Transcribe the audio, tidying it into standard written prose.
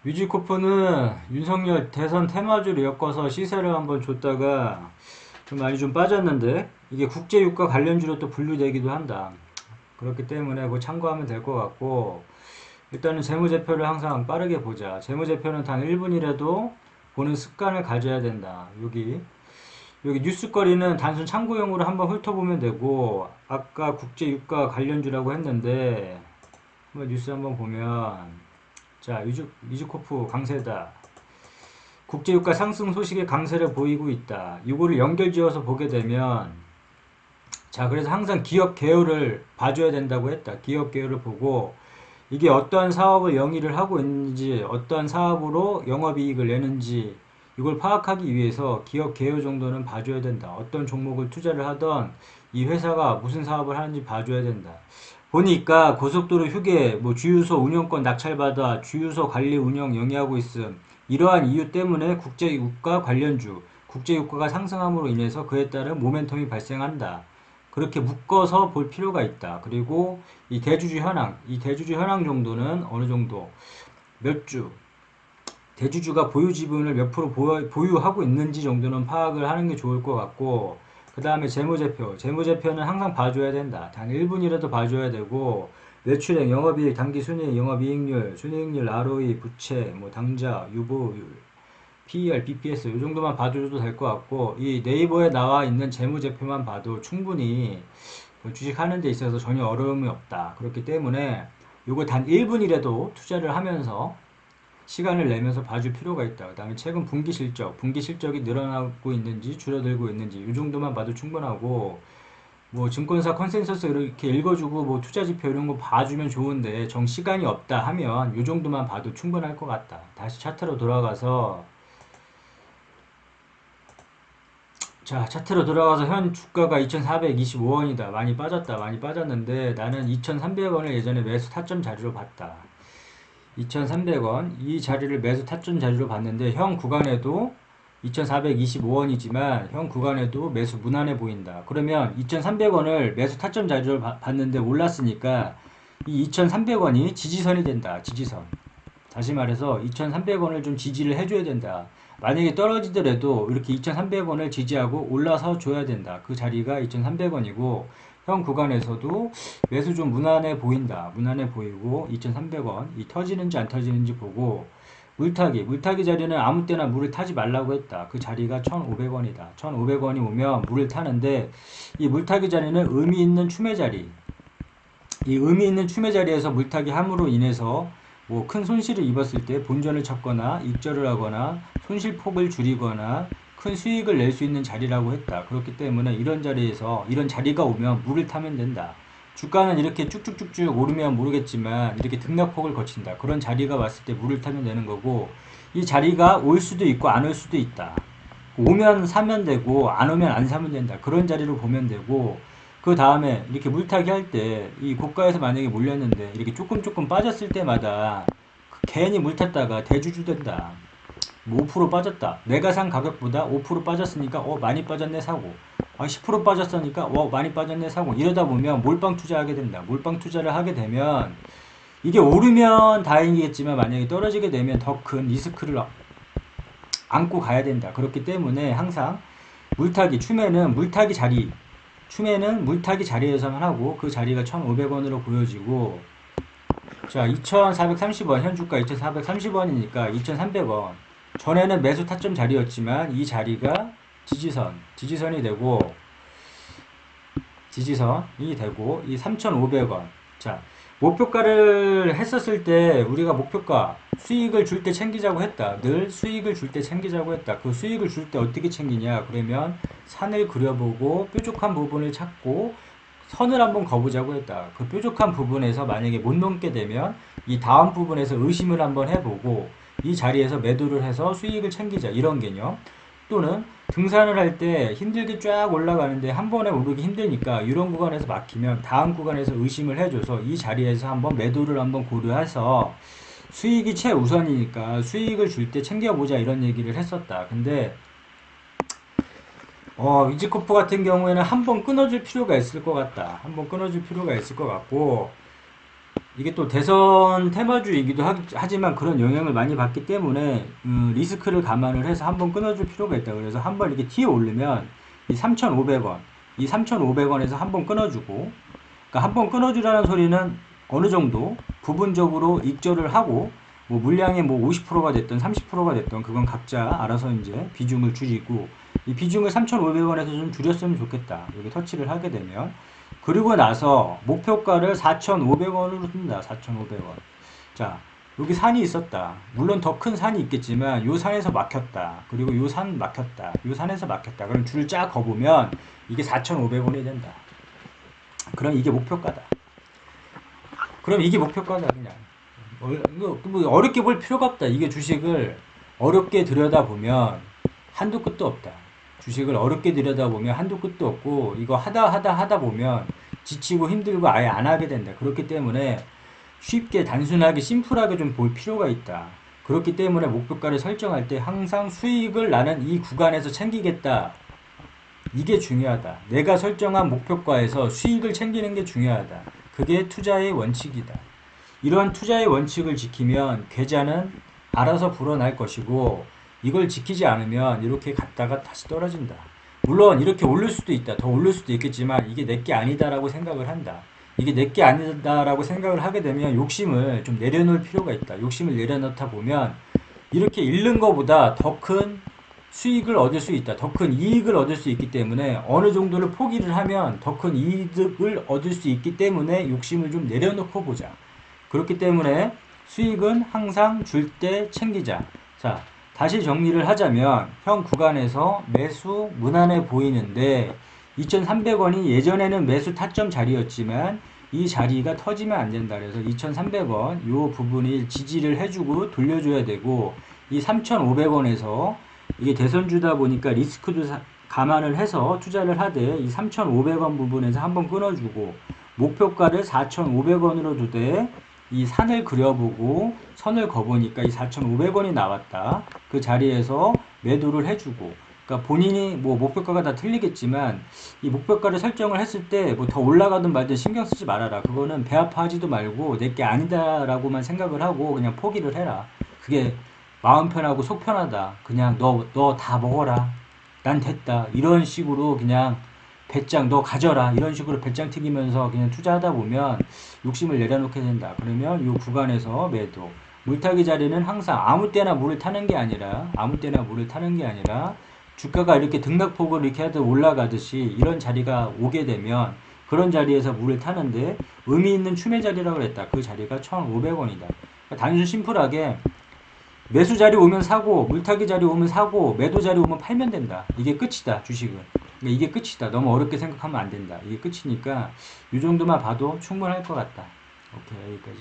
뮤지코프는 윤석열 대선 테마주를 엮어서 시세를 한번 줬다가 좀 많이 좀 빠졌는데 이게 국제유가 관련주로 또 분류되기도 한다. 그렇기 때문에 뭐 참고하면 될 것 같고 일단은 재무제표를 항상 빠르게 보자. 재무제표는 단 1분이라도 보는 습관을 가져야 된다. 여기 뉴스거리는 단순 참고용으로 한번 훑어보면 되고 아까 국제유가 관련주라고 했는데 한번 뉴스 한번 보면 자, 유즈코프 강세다. 국제유가 상승 소식에 강세를 보이고 있다. 이거를 연결지어서 보게 되면 자, 그래서 항상 기업 개요를 봐줘야 된다고 했다. 기업 개요를 보고 이게 어떠한 사업을 영위를 하고 있는지, 어떠한 사업으로 영업이익을 내는지 이걸 파악하기 위해서 기업 개요 정도는 봐줘야 된다. 어떤 종목을 투자를 하던 이 회사가 무슨 사업을 하는지 봐줘야 된다. 보니까 고속도로 휴게, 뭐 주유소 운영권 낙찰받아 주유소 관리 운영 영위하고 있음. 이러한 이유 때문에 국제유가 관련주, 국제유가가 상승함으로 인해서 그에 따른 모멘텀이 발생한다. 그렇게 묶어서 볼 필요가 있다. 그리고 이 대주주 현황 정도는 어느 정도, 몇 주, 대주주가 보유 지분을 몇 프로 보유하고 있는지 정도는 파악을 하는 게 좋을 것 같고, 그 다음에 재무제표. 재무제표는 항상 봐줘야 된다. 단 1분이라도 봐줘야 되고, 매출액, 영업이익, 당기순이익, 영업이익률, 순이익률, ROE, 부채, 뭐 당좌, 유보율, PER, BPS 이 정도만 봐줘도 될 것 같고 이 네이버에 나와 있는 재무제표만 봐도 충분히 주식하는 데 있어서 전혀 어려움이 없다. 그렇기 때문에 요거 단 1분이라도 투자를 하면서 시간을 내면서 봐줄 필요가 있다. 그 다음에 최근 분기 실적이 늘어나고 있는지 줄어들고 있는지 이 정도만 봐도 충분하고 뭐 증권사 컨센서스 이렇게 읽어주고 뭐 투자 지표 이런 거 봐주면 좋은데 정 시간이 없다 하면 이 정도만 봐도 충분할 것 같다. 다시 차트로 돌아가서 자, 차트로 돌아가서 현 주가가 2,425원이다. 많이 빠졌다. 많이 빠졌는데 나는 2,300원을 예전에 매수 타점 자리로 봤다. 2,300원 이 자리를 매수 타점 자리로 봤는데 현 구간에도 2,425원이지만 현 구간에도 매수 무난해 보인다. 그러면 2,300원을 매수 타점 자리로 봤는데 올랐으니까 이 2,300원이 지지선이 된다. 지지선. 다시 말해서 2,300원을 좀 지지를 해줘야 된다. 만약에 떨어지더라도 이렇게 2,300원을 지지하고 올라서 줘야 된다. 그 자리가 2,300원이고 현 구간에서도 매수 좀 무난해 보인다. 무난해 보이고 2,300원 이 터지는지 안 터지는지 보고 물타기 자리는 아무 때나 물을 타지 말라고 했다. 그 자리가 1,500원이다. 1,500원이 오면 물을 타는데 이 물타기 자리는 의미 있는 추매 자리. 이 의미 있는 추매 자리에서 물타기 함으로 인해서 뭐 큰 손실을 입었을 때 본전을 찾거나 익절을 하거나 손실폭을 줄이거나 큰 수익을 낼 수 있는 자리라고 했다. 그렇기 때문에 이런 자리에서 이런 자리가 오면 물을 타면 된다. 주가는 이렇게 쭉쭉쭉쭉 오르면 모르겠지만 이렇게 등락폭을 거친다. 그런 자리가 왔을 때 물을 타면 되는 거고 이 자리가 올 수도 있고 안 올 수도 있다. 오면 사면 되고 안 오면 안 사면 된다. 그런 자리로 보면 되고 그 다음에 이렇게 물타기 할 때 이 고가에서 만약에 몰렸는데 이렇게 조금 빠졌을 때마다 괜히 물 탔다가 대주주 된다. 뭐 5% 빠졌다. 내가 산 가격보다 5% 빠졌으니까 많이 빠졌네 사고. 10% 빠졌으니까 많이 빠졌네 사고. 이러다 보면 몰빵 투자하게 된다. 몰빵 투자를 하게 되면 이게 오르면 다행이겠지만 만약에 떨어지게 되면 더 큰 리스크를 안고 가야 된다. 그렇기 때문에 항상 추매는 물타기 자리에서만 하고 그 자리가 1,500원으로 보여지고 자 2,430원 현주가 2,430원이니까 2,300원 전에는 매수 타점 자리였지만 이 자리가 지지선이 되고 이 3,500원 자 목표가를 했었을 때 우리가 목표가 수익을 줄 때 챙기자고 했다. 늘 수익을 줄 때 챙기자고 했다. 그 수익을 줄 때 어떻게 챙기냐? 그러면 산을 그려보고 뾰족한 부분을 찾고 선을 한번 그어보자고 했다. 그 뾰족한 부분에서 만약에 못 넘게 되면 이 다음 부분에서 의심을 한번 해보고 이 자리에서 매도를 해서 수익을 챙기자. 이런 개념. 또는 등산을 할 때 힘들게 쫙 올라가는데 한 번에 오르기 힘드니까 이런 구간에서 막히면 다음 구간에서 의심을 해줘서 이 자리에서 한번 매도를 한번 고려해서 수익이 최우선이니까 수익을 줄 때 챙겨보자 이런 얘기를 했었다. 근데 이지코프 같은 경우에는 한번 끊어줄 필요가 있을 것 같다. 한번 끊어줄 필요가 있을 것 같고 이게 또 대선 테마주이기도 하지만 그런 영향을 많이 받기 때문에 리스크를 감안을 해서 한번 끊어줄 필요가 있다. 그래서 한번 이렇게 튀어 오르면 이 3,500원, 이 3,500원에서 한번 끊어주고, 그러니까 한번 끊어주라는 소리는 어느 정도 부분적으로 익절을 하고 뭐 물량의 뭐 50%가 됐든 30%가 됐든 그건 각자 알아서 이제 비중을 줄이고 이 비중을 3,500원에서 좀 줄였으면 좋겠다. 여기 터치를 하게 되면 그리고 나서 목표가를 4,500원으로 둔다. 4,500원. 자, 여기 산이 있었다. 물론 더 큰 산이 있겠지만 요 산에서 막혔다. 그리고 요 산 막혔다. 요 산에서 막혔다. 그럼 줄을 쫙 거보면 이게 4,500원이 된다. 그럼 이게 목표가다. 그럼 이게 목표가다 그냥. 뭐 어렵게 볼 필요가 없다. 이게 주식을 어렵게 들여다보면 한도 끝도 없다. 주식을 어렵게 들여다보면 한도 끝도 없고 이거 하다 보면 지치고 힘들고 아예 안 하게 된다. 그렇기 때문에 쉽게 단순하게 심플하게 좀 볼 필요가 있다. 그렇기 때문에 목표가를 설정할 때 항상 수익을 나는 이 구간에서 챙기겠다. 이게 중요하다. 내가 설정한 목표가에서 수익을 챙기는 게 중요하다. 그게 투자의 원칙이다. 이러한 투자의 원칙을 지키면 계좌는 알아서 불어날 것이고 이걸 지키지 않으면 이렇게 갔다가 다시 떨어진다. 물론 이렇게 오를 수도 있다. 더 오를 수도 있겠지만 이게 내게 아니다라고 생각을 한다. 이게 내게 아니다라고 생각을 하게 되면 욕심을 좀 내려놓을 필요가 있다. 욕심을 내려놓다 보면 이렇게 잃는 것보다 더 큰 수익을 얻을 수 있다. 더 큰 이익을 얻을 수 있기 때문에 어느 정도를 포기를 하면 더 큰 이득을 얻을 수 있기 때문에 욕심을 좀 내려놓고 보자. 그렇기 때문에 수익은 항상 줄 때 챙기자. 자, 다시 정리를 하자면 현 구간에서 매수 무난해 보이는데 2,300원이 예전에는 매수 타점 자리였지만 이 자리가 터지면 안 된다. 그래서 2,300원 요 부분을 지지를 해주고 돌려줘야 되고 이 3,500원에서 이게 대선주다 보니까 리스크도 감안을 해서 투자를 하되 이 3,500원 부분에서 한번 끊어주고 목표가를 4,500원으로 두되 이 산을 그려보고 선을 그어보니까 이 4,500원이 나왔다. 그 자리에서 매도를 해주고 그러니까 본인이 뭐 목표가가 다 틀리겠지만 이 목표가를 설정을 했을 때 뭐 더 올라가든 말든 신경 쓰지 말아라. 그거는 배 아파하지도 말고 내게 아니다라고만 생각을 하고 그냥 포기를 해라. 그게 마음 편하고 속 편하다. 그냥 너 다 먹어라. 난 됐다. 이런 식으로 그냥 배짱 너 가져라. 이런 식으로 배짱 튀기면서 그냥 투자하다 보면 욕심을 내려놓게 된다. 그러면 이 구간에서 매도. 물타기 자리는 항상 아무 때나 물을 타는 게 아니라 주가가 이렇게 등락폭을 이렇게 하듯 올라가듯이 이런 자리가 오게 되면 그런 자리에서 물을 타는데 의미 있는 추매 자리라고 그랬다. 그 자리가 1,500원이다. 그러니까 단순 심플하게 매수 자리 오면 사고 물타기 자리 오면 사고 매도 자리 오면 팔면 된다. 이게 끝이다. 주식은. 그러니까 이게 끝이다. 너무 어렵게 생각하면 안 된다. 이게 끝이니까 이 정도만 봐도 충분할 것 같다. 오케이, 여기까지.